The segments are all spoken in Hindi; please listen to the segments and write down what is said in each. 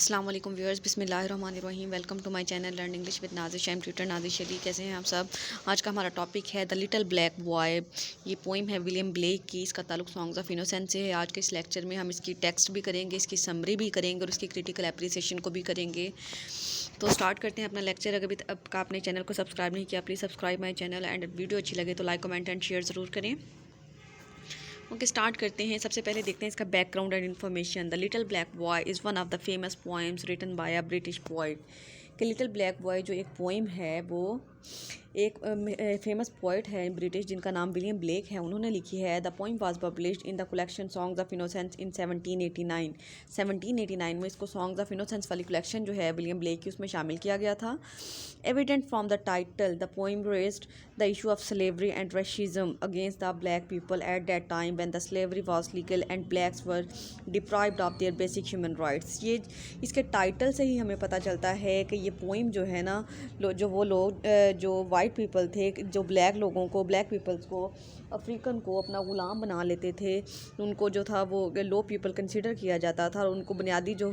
अस्सलाम वालेकुम व्यूअर्स, बिस्मिल्लाहिर्रहमानिर्रहीम। Welcome to my channel learn English with Nazish. I am tutor Nazish Ali. कैसे हैं आप सब? आज का हमारा टॉपिक है द लिटिल ब्लैक बॉय। ये पोइम है विलियम ब्लेक की। इसका ताल्लुक सॉन्ग्स ऑफ इनोसेंस से है। आज के इस लेक्चर में हम इसकी टेक्स्ट भी करेंगे, इसकी समरी भी करेंगे और इसकी क्रिटिकल एप्रिसिएशन को भी करेंगे। तो स्टार्ट करते हैं अपना लेक्चर। अगर अभी तक आपने चैनल को सब्सक्राइब नहीं किया, please subscribe my channel and video अच्छी लगे तो लाइक कमेंट एंड शेयर ज़रूर करें। ओके, स्टार्ट करते हैं। सबसे पहले देखते हैं इसका background and information. The little black boy is one of the famous poems written by a British poet. कि लिटिल ब्लैक बॉय जो एक पोइम है वो एक फेमस पोइट है ब्रिटिश जिनका नाम विलियम ब्लेक है, उन्होंने लिखी है। The poem was published in the collection songs of innocence in 1789। 1789 में इसको सॉन्ग्स ऑफ इनोसेंस वाली कलेक्शन जो है विलियम ब्लेक की, उसमें शामिल किया गया था। Evident from the title the poem raised the issue of slavery and racism against the black people at that time when the slavery was legal and blacks were deprived of their basic human rights। ये इसके टाइटल से ही हमें पता चलता है कि ये पोइम जो है ना, जो वो लोग जो वाइट पीपल थे, जो ब्लैक लोगों को, ब्लैक पीपल्स को, अफ्रीकन को अपना ग़ुलाम बना लेते थे, उनको जो था वो लो पीपल कंसिडर किया जाता था और उनको बुनियादी जो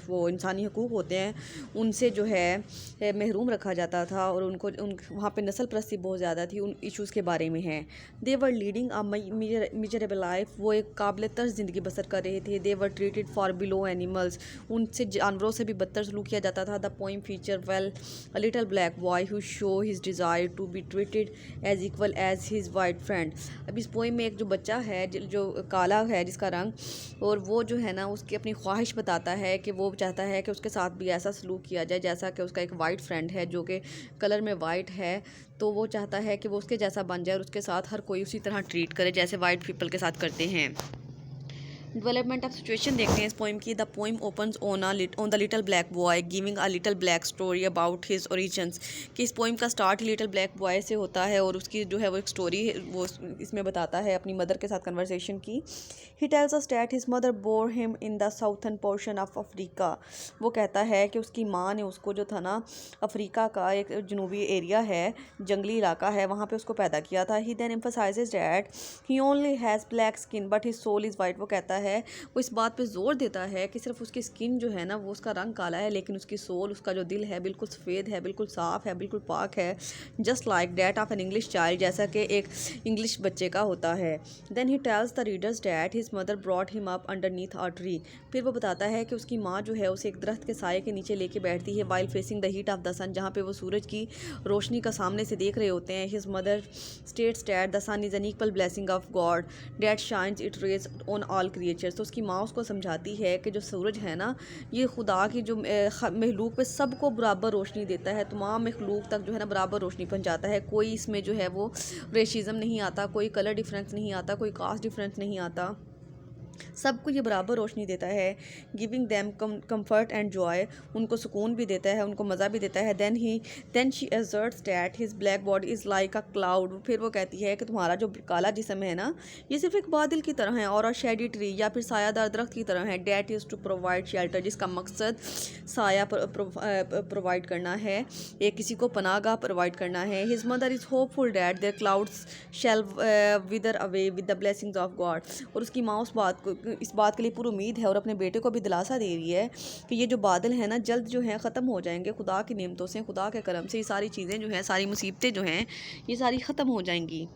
वो इंसानी हकूक़ होते हैं उनसे जो है महरूम रखा जाता था और उनको वहाँ पे नस्ल परस्ती बहुत ज़्यादा थी। उन इश्यूज़ के बारे में है। They were leading a miserable life. वो एक काबिल तर्ज ज़िंदगी बसर कर रहे थे। They were treated far below animals. उनसे जानवरों से भी बदतर सलूक किया जाता था। The poem feature well a little black boy who show his desire to be treated as equal as his white friend. अब इस पोइम में एक जो बच्चा है जो काला है जिसका रंग, और वो जो है ना उसकी अपनी ख्वाहिश बताता है कि वो चाहता है कि उसके साथ भी ऐसा सलूक किया जाए जैसा कि उसका एक वाइट फ्रेंड है जो कि कलर में वाइट है। तो वो चाहता है कि वो उसके जैसा बन जाए और उसके साथ हर कोई उसी तरह ट्रीट करे जैसे वाइट पीपल के साथ करते हैं। डेवलपमेंट ऑफ सिचुएशन देखते हैं इस पोइम की। The poem opens on the little black boy giving a little black story about his origins. कि इस पोइम का स्टार्ट लिटिल ब्लैक बॉय से होता है और उसकी जो है वो एक स्टोरी वो इसमें बताता है अपनी मदर के साथ कन्वर्सेशन की। He tells us that his mother bore him in the southern portion of Africa. वो कहता है कि उसकी माँ ने उसको जो था ना अफ्रीका का एक जनूबी एरिया है, जंगली इलाका है, वहाँ पे उसको पैदा किया था। He then emphasizes that he only has black skin but his soul is white. वो कहता है, वो इस बात पे ज़ोर देता है कि सिर्फ उसकी स्किन जो है ना वो उसका रंग काला है, लेकिन उसकी सोल, उसका जो दिल है बिल्कुल सफ़ेद है, बिल्कुल साफ़ है, बिल्कुल पाक है। Just like that of an English child, जैसा कि एक इंग्लिश बच्चे का होता है। Then he tells the readers that his mother brought him up underneath a tree. फिर वो बताता है कि उसकी माँ जो है उसे एक दरख्त के साए के नीचे लेके बैठती है while facing the heat of the sun, जहाँ पे वो सूरज की रोशनी का सामने से देख रहे होते हैं। His mother states that the son is an equal blessing of God that shines it rays on all creatures. तो उसकी माँ उसको समझाती है कि जो सूरज है ना, ये खुदा की जो मखलूक पे सबको बराबर रोशनी देता है, तमाम मखलूक तक जो है ना बराबर रोशनी पहुँचाता है। कोई इसमें जो है वो रेशिज़म नहीं आता, कोई कलर डिफरेंस नहीं आता, कोई कास्ट डिफरेंस नहीं आता, सबको ये बराबर रोशनी देता है। Giving them comfort and Joy, उनको सुकून भी देता है, उनको मज़ा भी देता है। Then she asserts that his black body is like a cloud. फिर वो कहती है कि तुम्हारा जो काला जिस्म है ना, ये सिर्फ एक बादल की तरह है और अ शेडी ट्री, या फिर सायादार दरख्त की तरह है। That is to provide shelter, जिसका मकसद साया प्रोवाइड करना है, एक किसी को पनाहगाह प्रोवाइड करना है। His mother is hopeful that their clouds shall wither away with the blessings of God. और उसकी माँ इस बात के लिए पूरी उम्मीद है और अपने बेटे को भी दिलासा दे रही है कि ये जो बादल हैं ना जल्द जो हैं ख़त्म हो जाएंगे, खुदा की नेमतों से, खुदा के करम से ये सारी चीज़ें जो हैं, सारी मुसीबतें जो हैं, ये सारी ख़त्म हो जाएंगी।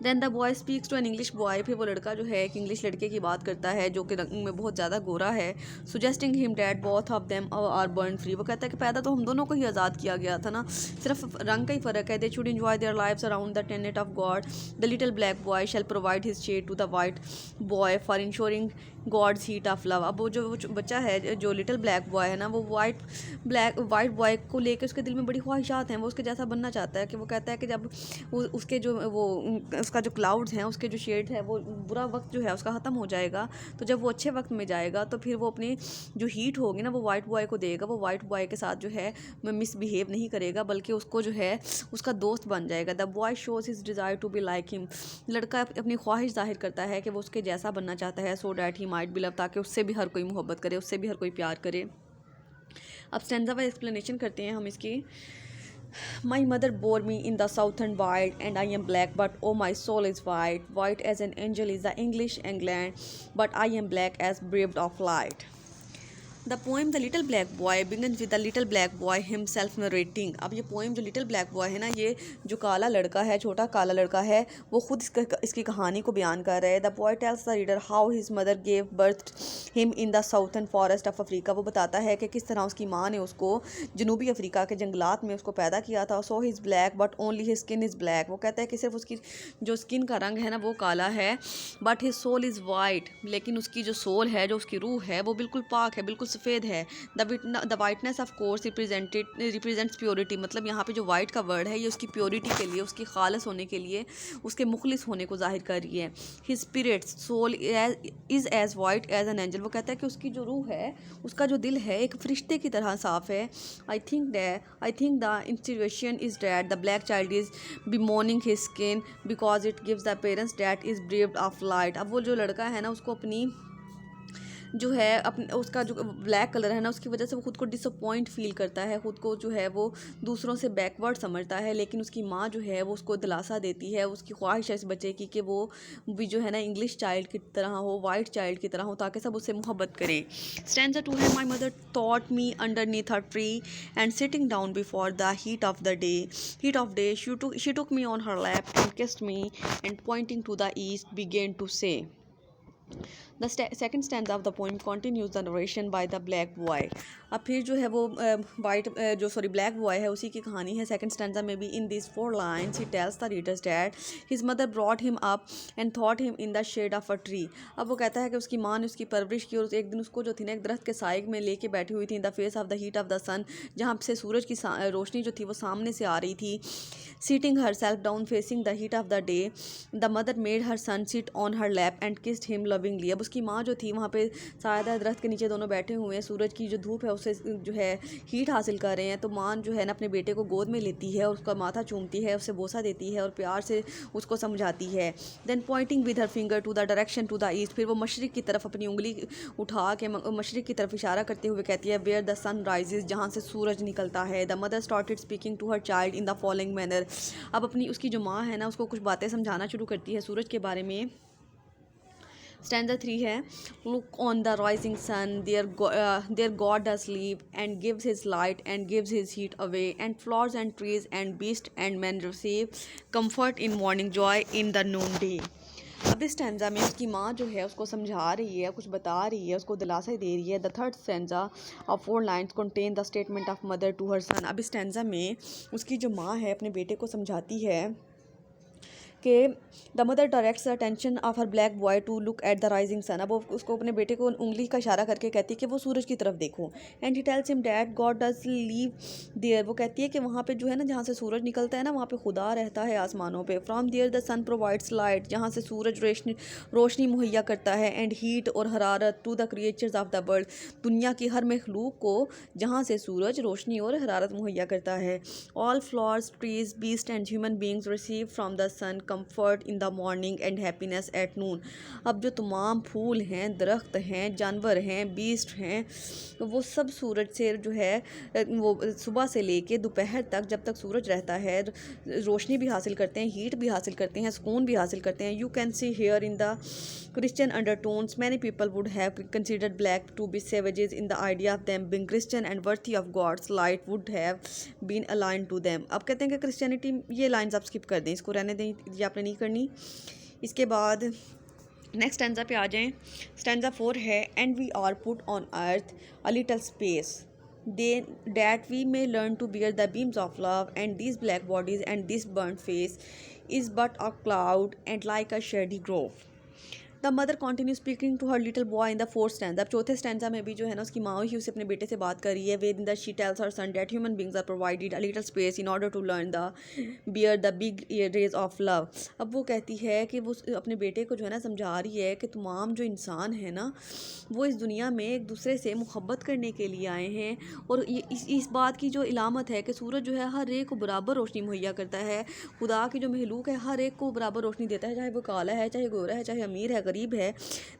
Then the boy speaks to an English boy. फिर वो लड़का जो है एक इंग्लिश लड़के की बात करता है जो कि रंग में बहुत ज़्यादा गोरा है। Suggesting him that both of them are born free. वो कहता है कि पैदा तो हम दोनों को ही आज़ाद किया गया था ना, सिर्फ रंग का ही फ़र्क है। They should enjoy their lives around the tenet of God. The little black boy shall provide his shade to the white boy for ensuring God's heat of love. अब वो जो बच्चा है, जो लिटिल ब्लैक बॉय है ना, वो वाइट बॉय को लेकर उसके दिल में बड़ी ख्वाहिशात हैं, वो उसके जैसा बनना चाहता है। कि वो कहता है कि जब उसके जो वो उसका जो क्लाउड्स हैं, उसके जो शेड है, वो बुरा वक्त जो है उसका ख़त्म हो जाएगा, तो जब वो अच्छे वक्त में जाएगा तो फिर वो अपनी जो हीट होगी ना वो वाइट बॉय को देगा। वो वाइट बॉय के साथ जो है मिसबिहेव नहीं करेगा, बल्कि उसको जो है उसका दोस्त बन जाएगा। The boy shows his desire to be like him. लड़का अपनी ख्वाहिश जाहिर करता है कि वो उसके जैसा बनना चाहता है। So that he might be love, ताकि उससे भी हर कोई मोहब्बत करे, उससे भी हर कोई प्यार करे। अब स्टैंजा वाइज एक्सप्लेनेशन करते हैं हम इसकी। My mother bore me in the southern wild, and I am black, but oh, my soul is white. White as an angel is the English England, but I am black as braved of light. The poem the little black boy begins with the little black boy himself narrating. अब ये पोएम जो लिटिल ब्लैक बॉय है ना, ये जो काला लड़का है, छोटा काला लड़का है, वो खुद इसकी कहानी को बयान कर रहा है। The boy tales the reader how his mother gave birth him in the southern forest of Africa. वो बताता है कि किस तरह उसकी माँ ने उसको जनूबी अफ्रीका के जंगलात में उसको पैदा किया था। So his black but only his skin is black. वो कहता है कि सिर्फ उसकी जो स्किन का रंग है ना वो काला है, but his soul is white. लेकिन उसकी जो सोल है, जो उसकी रूह है, वो बिल्कुल पाक है, बिल्कुल सफ़ेद है। The whiteness of course represents purity. मतलब यहाँ पे जो वाइट का वर्ड है ये उसकी प्योरिटी के लिए, उसकी खालस होने के लिए, उसके मुखलिस होने को जाहिर कर रही है। His spirit soul is as white as an angel. वो कहता है कि उसकी जो रूह है, उसका जो दिल है, एक फरिश्ते की तरह साफ़ है। I think the insinuation is that the black child is bemoaning his skin because it gives the appearance that is bereft of light। अब वो जो लड़का है ना, उसको अपनी जो है अपने उसका जो ब्लैक कलर है ना, उसकी वजह से वो खुद को डिसअपॉइंट फील करता है, खुद को जो है वो दूसरों से बैकवर्ड समझता है। लेकिन उसकी माँ जो है वो उसको दिलासा देती है, उसकी ख्वाहिश है इस बच्चे की कि वो भी जो है ना इंग्लिश चाइल्ड की तरह हो, वाइट चाइल्ड की तरह हो, ताकि सब उससे मोहब्बत करें। स्टैंजा 2 है, my mother taught me underneath a tree and sitting down before the heat of day she took me on her lap and kissed me and pointing to the east began to say। The second stanza of the poem continues the narration by the black boy। अब फिर जो है वो ब्लैक बॉय है, उसी की कहानी है। सेकंड स्टैंजा में भी in this 4 lines he tells the readers that his mother brought him up and taught him in the shade of a tree। अब वो कहता है कि उसकी माँ ने उसकी परवरिश की और एक दिन उसको जो थी ना एक दरख्त के साए में लेके बैठी हुई थी। In the face of the heat of the sun, जहाँ से सूरज की रोशनी जो थी वो सामने से आ रही थी। Sitting herself down facing the heat of the day the mother made her son sit on her lap and kissed him lovingly. अब उसकी माँ जो थी वहाँ पे सायदार दरख्त के नीचे दोनों बैठे हुए हैं, सूरज की जो धूप है उससे जो है हीट हासिल कर रहे हैं। तो माँ जो है ना अपने बेटे को गोद में लेती है और उसका माथा चूमती है, उसे बोसा देती है और प्यार से उसको समझाती है। Then pointing with her finger to the direction to the east. फिर वो मशरिक की तरफ अपनी उंगली उठा के मशरिक की तरफ इशारा करते हुए कहती है, वेयर द सन राइजेज, जहाँ से सूरज निकलता है। The mother started speaking to her child in the following manner. अब अपनी उसकी जो माँ है ना उसको कुछ बातें समझाना शुरू करती है सूरज के बारे में। स्टैंजा 3 है, look on the rising sun there God does live and gives his light and gives his heat away and flowers and trees and beast and man receive comfort in morning joy in the noon day. अब इस स्टैंजा में उसकी माँ जो है उसको समझा रही है, कुछ बता रही है, उसको दिलासा दे रही है। The third stanza of 4 lines contain the statement of mother to her son. अब इस स्टैंजा में उसकी जो माँ है अपने बेटे को समझाती है कि the mother directs the attention of her black boy to look at the rising sun. अब वो उसको अपने बेटे को उंगली का इशारा करके कहती है कि वो सूरज की तरफ देखो। And he tells him that God does live there. वो कहती है कि वहाँ पे जो है ना जहाँ से सूरज निकलता है ना वहाँ पे खुदा रहता है आसमानों पे। From there the sun provides light, जहाँ से सूरज रोशनी मुहैया करता है, एंड हीट और हरारत to the creatures of the world, दुनिया की हर मखलूक को जहाँ से सूरज रोशनी और हरारत मुहैया करता है। All flowers trees beast and human beings receive from the sun comfort in the morning and happiness at noon. अब जो तमाम फूल हैं, दरख्त हैं, जानवर हैं, बीस्ट हैं, वो सब सूरज से जो है वो सुबह से लेके दोपहर तक, जब तक सूरज रहता है, रोशनी भी हासिल करते हैं, हीट भी हासिल करते हैं, सुकून भी हासिल करते हैं। You can see here in the Christian undertones many people would have considered black to be savages in the idea of them being Christian and worthy of God's light would have been aligned to them। अब कहते हैं कि क्रिश्चियनिटी, ये लाइंस आप स्किप कर दें, इसको रहने दें, ये आपने नहीं करनी। इसके बाद नेक्स्ट स्टैंजा पे आ जाएं। स्टैंजा 4 है, and we are put on earth a little space that we may learn to bear the beams of love, and these black bodies and this burnt face is but a cloud and like a shady grove। The mother continue speaking to her little boy in the 4th stanza. अब चौथे स्टैंजा में भी जो है ना उसकी माँ ही उसे अपने बेटे से बात कर रही है। Within the she tells her son that human beings are provided a little space in order to learn the bear the big rays of love. अब वो कहती है कि वो अपने बेटे को जो है ना समझा रही है कि तमाम जो इंसान है ना वो इस दुनिया में एक दूसरे से मुहब्बत करने के लिए आए हैं, और इस बात की जो इलामत है कि सूरज जो है हर एक को बराबर रोशनी मुहैया करता है। खुदा की जो महलूक है हर एक को बराबर रोशनी देता है, चाहे वो काला है, चाहे गोरा है, चाहे अमीर है, करीब है।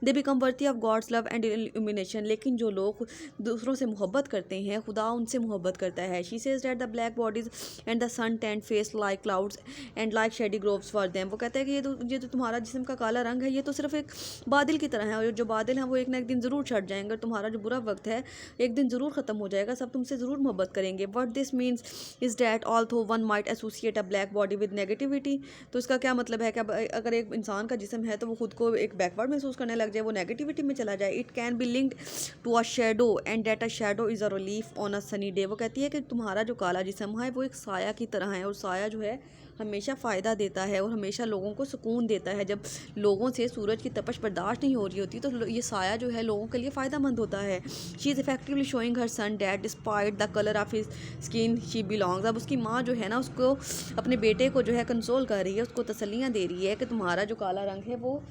They become worthy of God's love and illumination, लेकिन जो लोग दूसरों से मोहब्बत करते हैं खुदा उनसे मोहब्बत करता है। She says that the black bodies and the sun tanned face like clouds and like shady groves for them. वो कहता है कि ये तो तुम्हारा जिस्म का काला रंग है, ये तो सिर्फ एक बादल की तरह है, और जो बादल हैं वो एक ना एक दिन ज़रूर छट जाएंगे, और तुम्हारा जो बुरा वक्त है एक दिन ज़रूर ख़त्म हो जाएगा, सब तुमसे ज़रूर मोहब्बत करेंगे। What this means is that although one might associate a black body with negativity. तो इसका क्या मतलब है कि अगर एक इंसान का जिस्म है तो वो खुद को एक बैकवर्ड महसूस करने लग जाए, वो नेगेटिविटी में चला जाए। It can be linked to a shadow and that a shadow is a relief on a sunny day. वो कहती है कि तुम्हारा जो काला जिस्म है वो एक साया की तरह है, और साया जो है हमेशा फ़ायदा देता है और हमेशा लोगों को सुकून देता है। जब लोगों से सूरज की तपश बर्दाश्त नहीं हो रही होती तो ये साया जो है लोगों के लिए फ़ायदा मंद होता है। She is effectively showing her son that despite the colour of his skin she belongs. अब उसकी माँ जो है ना उसको अपने बेटे को जो है कंसोल कर रही है, उसको तसल्लियाँ दे रही है कि तुम्हारा जो काला रंग है वो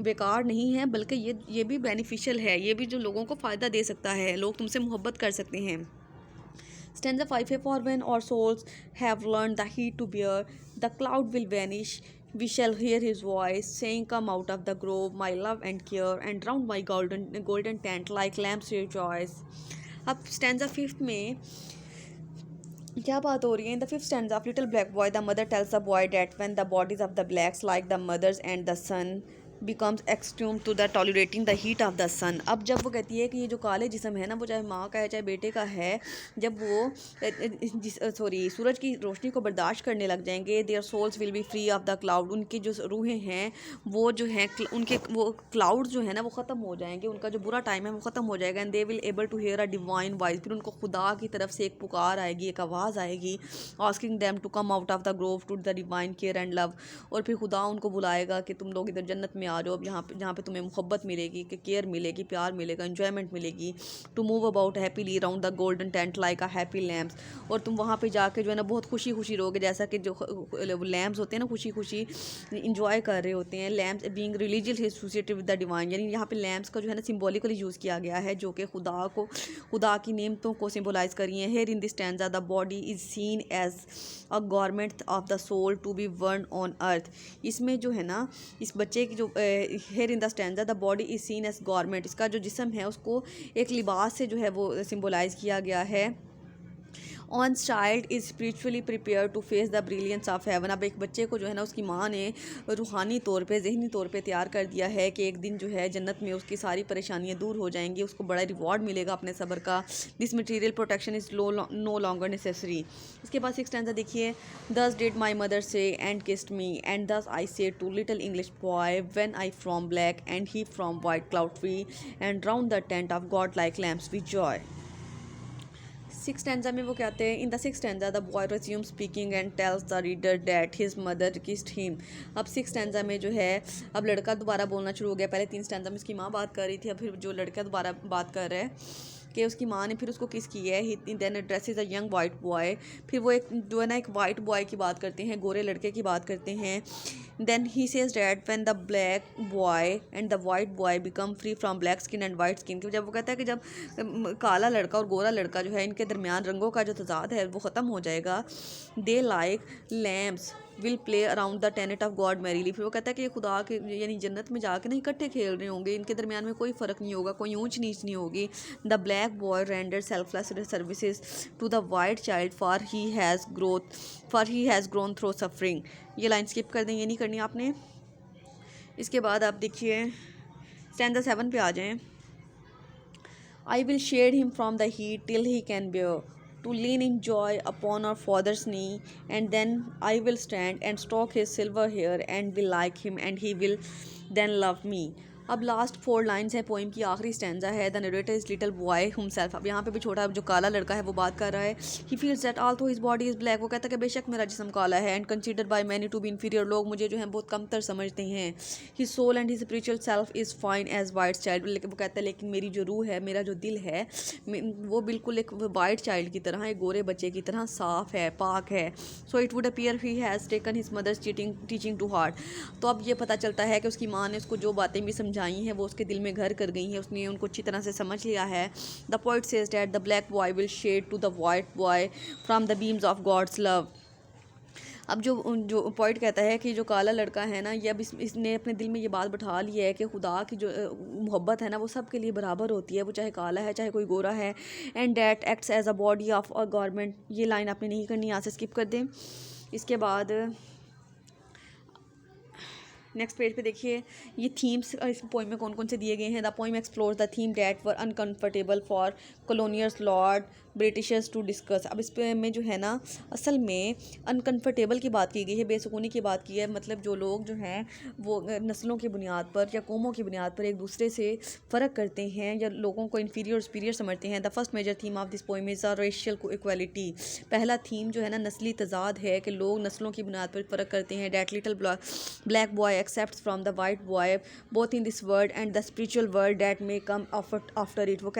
बेकार नहीं है, बल्कि ये भी बेनिफिशियल है, ये भी जो लोगों को फ़ायदा दे सकता है, लोग तुमसे मोहब्बत कर सकते हैं। Stanza 5 है for when our souls have learned the heat to bear, the cloud will vanish. We shall hear his voice saying, "Come out of the grove, my love and care, and round my golden tent like lamps rejoice." अब स्टैंजा 5 में क्या बात हो रही है? In the 5th stanza of little black boy the mother tells the boy that when the bodies of the blacks like the mothers and the son becomes accustomed to the tolerating the heat of the sun. अब जब वो कहती है कि ये जो काले जिस्म है ना वो चाहे माँ का है चाहे बेटे का है, जब वो सूरज की रोशनी को बर्दाश्त करने लग जाएंगे, their souls will be free of the cloud, उनकी जो रूहें हैं वो जो हैं उनके वो क्लाउड जो है ना वो ख़त्म हो जाएंगे, उनका जो बुरा टाइम है वो ख़त्म हो जाएगा। And they will able to hear a divine voice, फिर उनको खुदा की तरफ से एक पुकार आएगी, एक आवाज़ आएगी, asking them to come out of the grove to the divine care and love. और फिर खुदा उनको बुलाएगा कि तुम लोग इधर जन्नत में आ जाओ, अब जहाँ पे तुम्हें मोहब्बत मिलेगी, कि केयर मिलेगी, प्यार मिलेगा, एंजॉयमेंट मिलेगी। To move about happily around the golden tent like a happy lambs, और तुम वहाँ पे जाके जो है ना बहुत खुशी खुशी रहोगे, जैसा कि जो लैम्प्स होते हैं ना खुशी खुशी इंजॉय कर रहे होते हैं। Lamps being religious associated with the divine, यानी यहाँ पे लैम्प्स का जो है ना सिम्बॉलिकली यूज़ किया गया है, जो कि खुदा की नेमतों को सिम्बोलाइज कर रही हैं। Here in this stanza the body is seen as a garment of the soul to be worn on earth. इसमें जो है ना इस बच्चे की जो here in the stanza the body is seen as garment, इसका जो जिस्म है उसको एक लिबास से जो है वो सिम्बोलाइज किया गया है। On child is spiritually prepare to face the brilliance of heaven. अब एक बच्चे को जो है ना उसकी माँ ने रूहानी तौर पे ज़हनी तौर पे तैयार कर दिया है कि एक दिन जो है जन्नत में उसकी सारी परेशानियाँ दूर हो जाएंगी, उसको बड़ा रिवॉर्ड मिलेगा अपने सब्र का। This material protection is no longer necessary. इसके बाद 6th स्टैंजा देखिए, thus did my mother say and kissed me and thus I say to little English boy when I from black and he from white cloud tree and round the tent of God like lambs with joy. 6th stanza में वो कहते हैं, in the 6th stanza the boy resume speaking and tells the reader that his mother kissed him. अब 6th स्टैंजा में जो है अब लड़का दोबारा बोलना शुरू हो गया। पहले 3 स्टैंजा में उसकी माँ बात कर रही थी, अब फिर जो लड़का दोबारा बात कर रहा है कि उसकी माँ ने फिर उसको किस की है। He then addresses a young white boy, फिर वो एक जो है ना एक वाइट बॉय की बात करते हैं, गोरे लड़के की बात करते हैं। Then he says that when the black boy and the white boy become free from black skin and white skin, जब वो कहता है कि जब काला लड़का और गोरा लड़का जो है इनके दरमियान रंगों का जो तजाद है वो ख़त्म हो जाएगा। They like lamps will play around the tenet of God merrily, फिर वो कहता है कि ये खुदा के यानी जन्नत में जाके ना इकट्ठे खेल रहे होंगे, इनके दरमियान में कोई फ़र्क नहीं होगा, कोई ऊंच नीच नहीं होगी। The black boy render selfless services to the white child for he has grown through suffering. ये लाइन स्किप कर दें, ये नहीं करनी आपने। इसके बाद आप देखिए स्टैंजा 7 पे आ जाएं। I will shade him from the heat till he can bear, to lean in joy upon our father's knee, and then I will stand and stroke his silver hair and be like him, and he will then love me. अब लास्ट 4 लाइन्स हैं पोइम की, आखिरी स्टैंजा है। The narrator is little boy himself. अब यहाँ पे भी छोटा जो काला लड़का है वो बात कर रहा है। He feels that although his body is black, वो कहता है कि बेशक मेरा जिस्म काला है, and considered by many to be inferior, लोग मुझे जो है बहुत कमतर समझते हैं। His soul and his spiritual self is fine as white child, लेकिन वो कहता है लेकिन मेरी जो रूह है, मेरा जो दिल है वो बिल्कुल एक वाइट चाइल्ड की तरह, एक गोरे बच्चे की तरह साफ़ है, पाक है। So it would appear he has taken his mother's teaching to heart. तो अब ये पता चलता है कि उसकी माँ ने उसको जो बातें भी समझाई हैं वो उसके दिल में घर कर गई हैं, उसने उनको अच्छी तरह से समझ लिया है। The poet says that the black boy will shade to the white boy from the beams of God's love. अब जो जो पॉइंट कहता है कि जो काला लड़का है ना, ये अब इसने अपने दिल में ये बात बैठा ली है कि खुदा की जो मोहब्बत है ना वो सब के लिए बराबर होती है, वो चाहे काला है चाहे कोई गोरा है, and that acts as a body of a government. ये लाइन आपने नहीं करनी, यहाँ से स्किप कर दें। इसके बाद नेक्स्ट पेज पे देखिए ये थीम्स इस पोइम में कौन कौन से दिए गए हैं। The poem explores the theme that were uncomfortable for colonisers lord britishers to discuss. अब इस पे में जो है ना असल में अनकम्फर्टेबल की बात की गई है, बेसुकूनी की बात की है। मतलब जो लोग जो हैं वो नस्लों की बुनियाद पर या कौमों की बुनियाद पर एक दूसरे से फ़र्क करते हैं या लोगों को इन्फीरियर और सुपीरियर समझते हैं। The first major theme of this poem is racial equality. पहला थीम जो है ना नस्ली तजाद है कि लोग नस्लों की बुनियाद पर फ़र्क करते हैं। That little black boy accept from the white boy both in this world and the spiritual world that may come after it. वो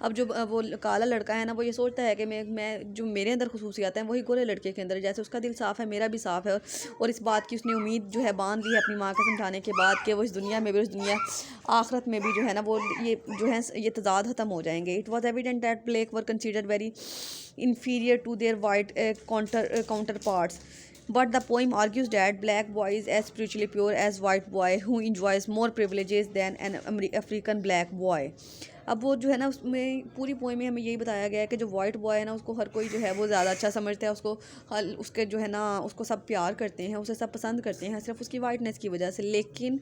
अब जो वो काला लड़का है ना वो ये सोचता है कि मैं जो मेरे अंदर खुसूसियात हैं वही गोरे लड़के के अंदर, जैसे उसका दिल साफ़ है मेरा भी साफ़ है। और इस बात की उसने उम्मीद जो है बांध ली है अपनी माँ के समझाने के बाद कि वो इस दुनिया में भी, उस दुनिया आखिरत में भी जो है ना वो ये जो है ये तजाद ख़त्म हो जाएंगे। It was evident that black were considered very inferior to their white counterparts. But the poem argues that black boy is as spiritually pure as white boy who enjoys more privileges than an African black boy. अब वो जो है ना उसमें पूरी पोएम में हमें यही बताया गया है कि जो वाइट बॉय है ना उसको हर कोई जो है वो ज़्यादा अच्छा समझता है, उसको उसके जो है ना उसको सब प्यार करते हैं, उसे सब पसंद करते हैं सिर्फ उसकी वाइटनेस की वजह से। लेकिन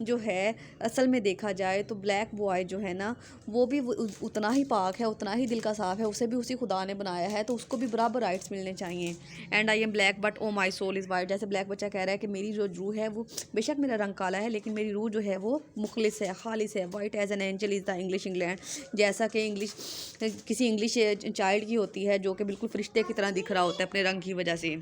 जो है असल में देखा जाए तो ब्लैक बॉय जो है ना वो भी उतना ही पाक है, उतना ही दिल का साफ़ है, उसे भी उसी खुदा ने बनाया है, तो उसको भी बराबर राइट्स मिलने चाहिए। And I am black but oh my soul is white. जैसे ब्लैक बच्चा कह रहा है कि मेरी जो रूह है वो बेशक मेरा रंग काला है लेकिन मेरी रूह जो है वो मुखलिस है, खालिस है। White as an angel is the English England. जैसा कि इंग्लिश किसी इंग्लिश चाइल्ड की होती है जो कि बिल्कुल फरिश्ते की तरह दिख रहा होता है अपने रंग की वजह से।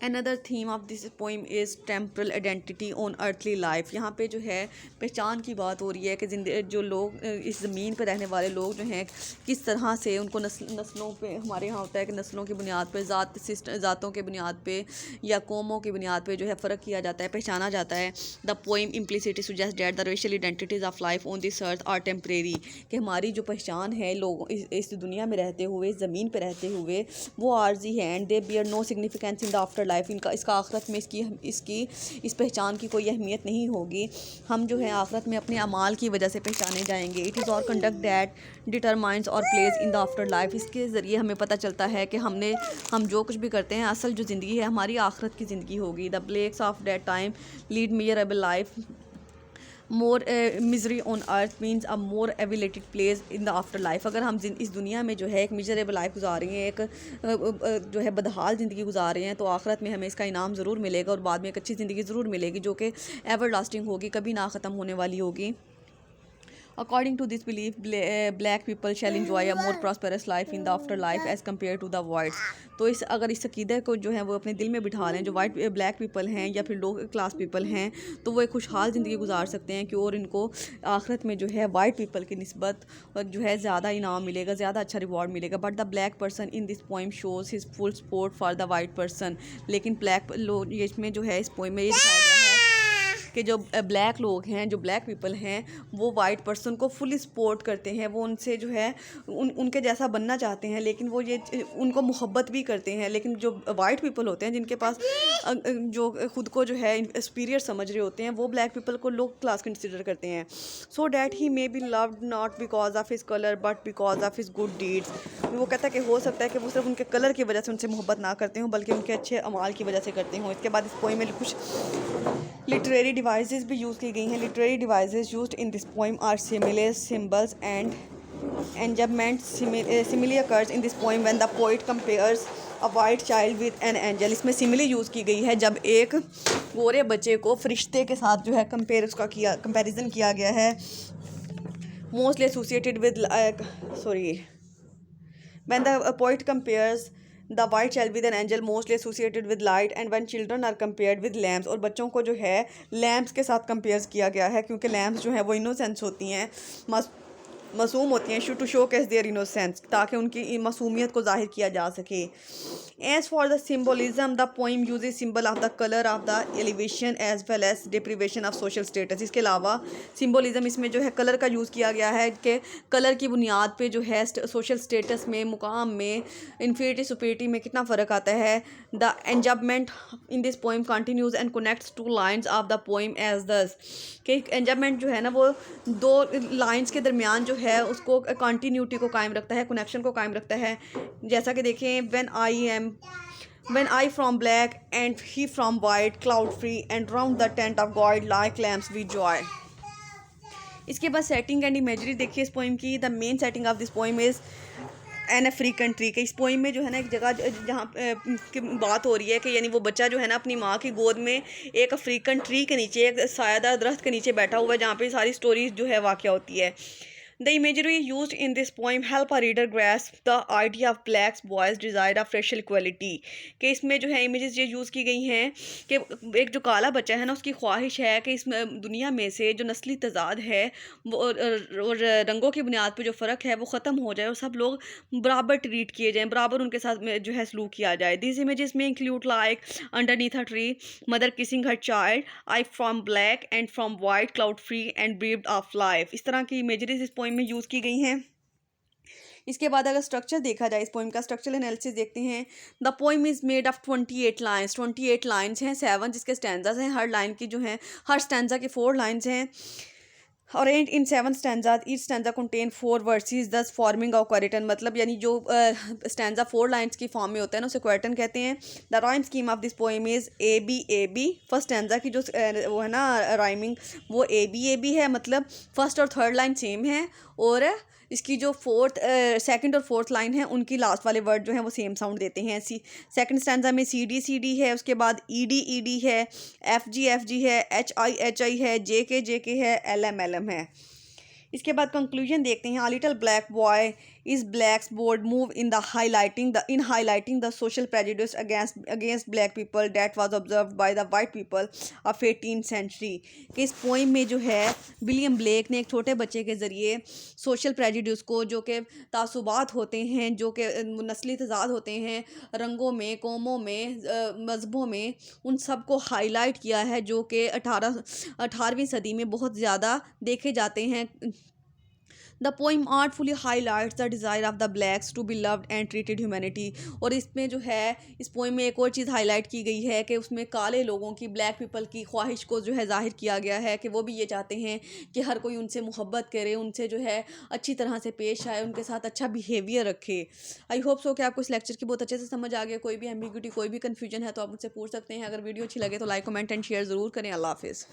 Another theme of this poem is temporal identity on earthly life। यहाँ पे जो है पहचान की बात हो रही है कि जो लोग इस ज़मीन पर रहने वाले लोग जो हैं किस तरह से उनको नस्लों पे, हमारे यहाँ होता है कि नस्लों की बुनियाद पे, ज़ातों के बुनियाद पे या कौमों की बुनियाद पे जो है फ़र्क किया जाता है, पहचाना जाता है। The poem implicitly suggest that the racial identities of life on this earth are temporary. कि हमारी जो पहचान है लोग इस दुनिया में रहते हुए, इस ज़मीन पर रहते हुए, वो आर्जी है and they bear no significance in the after life. इसका आखिरत में इस पहचान की कोई अहमियत नहीं होगी। हम जो है आखिरत में अपने अमाल की वजह से पहचाने जाएंगे। इट इज़ और कंडक्ट दैट डिटरमाइंस और place in the after life. इसके ज़रिए हमें पता चलता है कि हम जो कुछ भी करते हैं असल जो ज़िंदगी है हमारी आखिरत की ज़िंदगी होगी। The blacks of that time lead miserable life. More misery on earth means a more elevated place in the after life. अगर हम इस दुनिया में जो है एक मिजरेबल लाइफ गुजार रहे हैं, एक जो है बदहाल ज़िंदगी गुजार रहे हैं, तो आखिरत में हमें इसका इनाम ज़रूर मिलेगा और बाद में एक अच्छी ज़िंदगी ज़रूर मिलेगी जो कि एवर लास्टिंग होगी, कभी ना ख़त्म होने वाली होगी। According to this belief, black people shall enjoy a more prosperous life in the afterlife as compared to the whites। तो अगर इस अकीदे को जो है वो अपने दिल में बिठा लें, जो ब्लैक पीपल हैं या फिर लो क्लास पीपल हैं, तो वो एक खुशहाल ज़िंदगी गुजार सकते हैं कि और इनको आखिरत में जो है वाइट पीपल की निस्बत जो है ज़्यादा इनाम मिलेगा, ज़्यादा अच्छा रिवॉर्ड मिलेगा। But the black person in this poem shows his full support for the white person. लेकिन ब्लैक लोग इसमें जो है इस पोइम में ये दिखाया गया है कि जो ब्लैक लोग हैं, जो ब्लैक पीपल हैं, वो वाइट पर्सन को फुली सपोर्ट करते हैं, वो उनसे जो है उनके जैसा बनना चाहते हैं, लेकिन वो ये उनको मोहब्बत भी करते हैं। लेकिन जो वाइट पीपल होते हैं जिनके पास जो ख़ुद को जो है सुपीरियर समझ रहे होते हैं, वो ब्लैक पीपल को लो क्लास कंसिडर करते हैं। So that he may be loved not because of his colour but because of his good deeds. वो कहता है कि हो सकता है कि वो सिर्फ उनके कलर की वजह से उनसे मोहब्बत ना करते हों बल्कि उनके अच्छे अमाल की वजह से करते हों। इसके बाद इस पोइम में कुछ लिटरेरी डिवाइसेस भी यूज़ की गई हैं। Literary devices used in this poem are simile symbols and enjambments simile occurs in this poem when the poet compares a white child with an angel। इसमें सिमिली यूज़ की गई है जब एक गोरे बच्चे को फरिश्ते के साथ जो है कंपैरिजन किया गया है। Mostly associated with when the poet compares the white child with an angel mostly associated with light and when children are compared with lamps। और बच्चों को जो है लैम्प्स के साथ कंपेयर किया गया है क्योंकि लैम्प्स जो है वो इनोसेंस होती हैं, मासूम होती हैं, to showcase their innocence, ताकि उनकी मासूमियत को जाहिर किया जा सके। As for the symbolism the poem uses symbol of the colour of the elevation as well as deprivation of social status. इसके अलावा सिम्बोलिज्म इसमें जो है कलर का यूज़ किया गया है कि कलर की बुनियाद पे जो है सोशल स्टेटस में, मुकाम में, इन्फीरिटी सुपीरिटी में कितना फ़र्क आता है। The enjambment in this poem continues and connects two lines of the poem as thus कि एंजबमेंट जो है ना वो दो लाइन्स के दरमियान जो है उसको कंटिन्यूटी को कायम रखता है, कनेक्शन को कायम रखता है। जैसा कि देखें, when I from black and he from white, cloud free and round the tent of God like lamps with joy। इसके बाद सेटिंग एंड इमेजरी देखिए इस पोइम की। The main setting of this poem is an African tree के। इस पोइम में जो है ना एक जगह जहाँ की बात हो रही है कि यानी वो बच्चा जो है ना अपनी माँ की गोद में एक अफ्रीकन ट्री के नीचे, एक सायादार दरख्त के नीचे बैठा हुआ है, जहाँ पे सारी स्टोरीज जो है वाक़या होती है। The imagery used in this poem help a reader grasp the idea of black boys' desire of racial equality। कि इसमें जो है इमेजेस ये यूज़ की गई हैं कि एक जो काला बच्चा है ना उसकी ख्वाहिश है कि इस दुनिया में से जो नस्ली तजाद है वो और रंगों की बुनियाद पे जो फ़र्क है वो ख़त्म हो जाए और सब लोग बराबर ट्रीट किए जाएँ, बराबर उनके साथ जो है सलूक किया जाए। दिस इमेजेस में include like underneath a tree, mother kissing her child, I from black and from white, cloud free and bereaved of life. इस तरह की इमेजरीज इस पोइम में यूज़ की गई हैं। इसके बाद अगर स्ट्रक्चर देखा जाए, इस पोइम का स्ट्रक्चरल एनालिसिस देखते हैं। The poem is made of 28 lines. 28 lines हैं, 7 जिसके स्टैंजास हैं। हर लाइन की जो हैं, हर स्टैंजा के 4 लाइन्स हैं। और इन 7 stanzas each stanza contain 4 versus दस फॉर्मिंग ऑफ क्वेरिटन। मतलब यानी जो स्टैंजा 4 लाइन्स की फॉर्म में होता है ना उसे क्वेरिटन कहते हैं। The rhyme scheme of this poem is A B. First stanza की जो वो है ना राइमिंग वो ए बी है, मतलब फर्स्ट और थर्ड लाइन सेम है और इसकी जो सेकंड और फोर्थ लाइन है उनकी लास्ट वाले वर्ड जो हैं वो सेम साउंड देते हैं। सेकंड स्टैंजा में सी डी है, उसके बाद ई डी है, एफ जी है, एच आई है, जे के है, एल एम है। इसके बाद कंक्लूजन देखते हैं। A little black boy is Blake's bold move in highlighting the social prejudice against black people that was observed by the white people of 18th century. कि इस पोइम में जो है विलियम ब्लेक ने एक छोटे बच्चे के ज़रिए सोशल प्रेजुडिस को, जो कि तासुबात होते हैं, जो कि नस्ली तजाद होते हैं रंगों में, कौमों में, मज़हबों में, उन सब को हाईलाइट किया है, जो कि 18वीं सदी में बहुत ज़्यादा देखे जाते हैं। The poem artfully highlights the desire of the blacks to be loved and treated humanity. और इसमें जो है इस पोइम में एक और चीज़ हाईलाइट की गई है कि उसमें काले लोगों की, ब्लैक पीपल की ख्वाहिश को जो है ज़ाहिर किया गया है कि वो भी ये चाहते हैं कि हर कोई उनसे मोहब्बत करे, उनसे जो है अच्छी तरह से पेश आए, उनके साथ अच्छा बिहेवियर रखे। आई होप सो कि आपको इस लेक्चर की बहुत अच्छे से समझ आ गया। कोई भी एम्बिग्यूटी, कोई भी कन्फ्यूजन है तो आप मुझसे पूछ सकते हैं। अगर वीडियो अच्छी लगे तो लाइक, कमेंट एंड शेयर ज़रूर करें। अल्लाह हाफिज़।